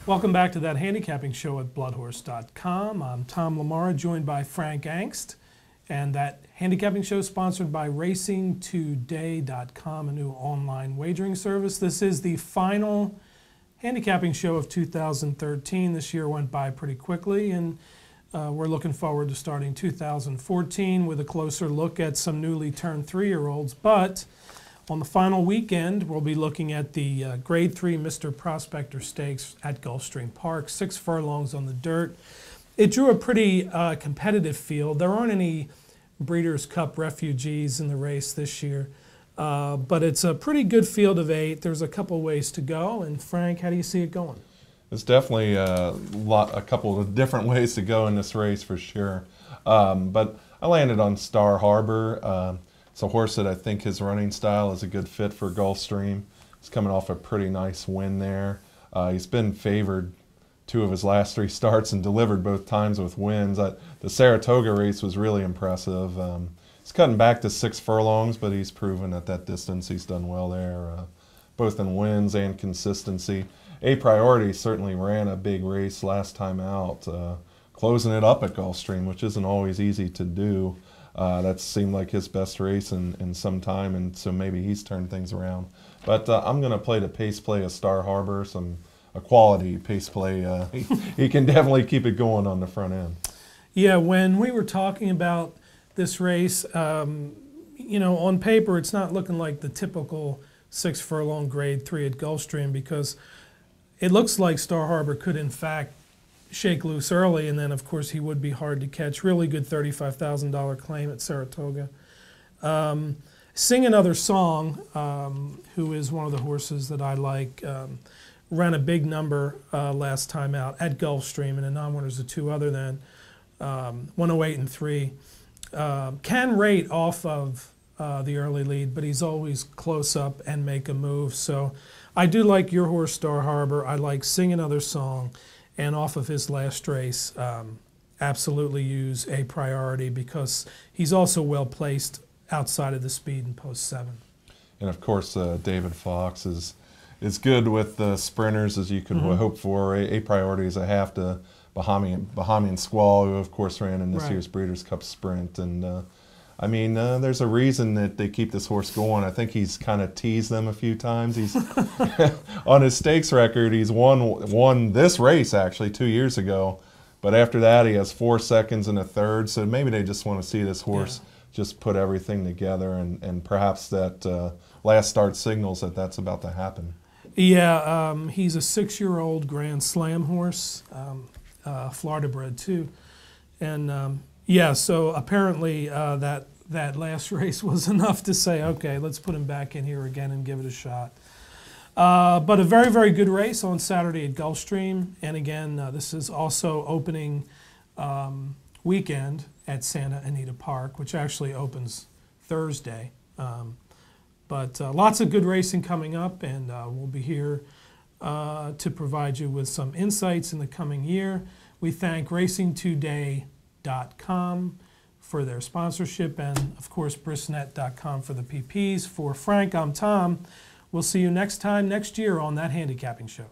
Welcome back to That Handicapping Show at bloodhorse.com. I'm Tom LaMarra, joined by Frank Angst. And That Handicapping Show is sponsored by racingtoday.com, a new online wagering service. This is the final handicapping show of 2013. This year went by pretty quickly, and we're looking forward to starting 2014 with a closer look at some newly turned 3-year-olds. But on the final weekend, we'll be looking at the Grade 3 Mr. Prospector Stakes at Gulfstream Park, 6 furlongs on the dirt. It drew a pretty competitive field. There aren't any Breeders' Cup refugees in the race this year, but it's a pretty good field of 8. There's a couple ways to go, and Frank, how do you see it going? There's definitely a couple of different ways to go in this race for sure. But I landed on Star Harbor. It's a horse that I think his running style is a good fit for Gulfstream. He's coming off a pretty nice win there. He's been favored 2 of his last 3 starts and delivered both times with wins. The Saratoga race was really impressive. He's cutting back to 6 furlongs, but he's proven at that distance he's done well there, both in wins and consistency. A Priority certainly ran a big race last time out, closing it up at Gulfstream, which isn't always easy to do. That seemed like his best race in some time, and so maybe he's turned things around. But I'm going to play the pace play of Star Harbor, a quality pace play. He can definitely keep it going on the front end. Yeah, when we were talking about this race, you know, on paper it's not looking like the typical 6 furlong Grade 3 at Gulfstream, because it looks like Star Harbor could in fact shake loose early, and then of course he would be hard to catch. Really good $35,000 claim at Saratoga. Sing Another Song, who is one of the horses that I like, ran a big number last time out at Gulfstream, and the non-winners of 2 other than 108 and 3. Can rate off of the early lead, but he's always close up and make a move. So I do like your horse Star Harbor. I like Sing Another Song. And off of his last race, absolutely use A Priority, because he's also well placed outside of the speed in post 7. And of course, David Fox is good with the sprinters as you could hope for. A Priority is a half to Bahamian Squall, who of course ran in this year's Breeders' Cup Sprint. And I mean, there's a reason that they keep this horse going. I think he's kind of teased them a few times. He's on his stakes record, he's won this race actually 2 years ago, but after that he has 4 seconds and a third. So maybe they just want to see this horse just put everything together, and perhaps that last start signals that that's about to happen. Yeah, he's a 6-year-old Grand Slam horse, Florida bred too, and yeah, so apparently that last race was enough to say, okay, let's put him back in here again and give it a shot. But a very, very good race on Saturday at Gulfstream. And again, this is also opening weekend at Santa Anita Park, which actually opens Thursday. But lots of good racing coming up, and we'll be here to provide you with some insights in the coming year. We thank racingtoday.com for their sponsorship, and of course brisnet.com for the PPs. For Frank, I'm Tom. We'll see you next time next year on That Handicapping Show.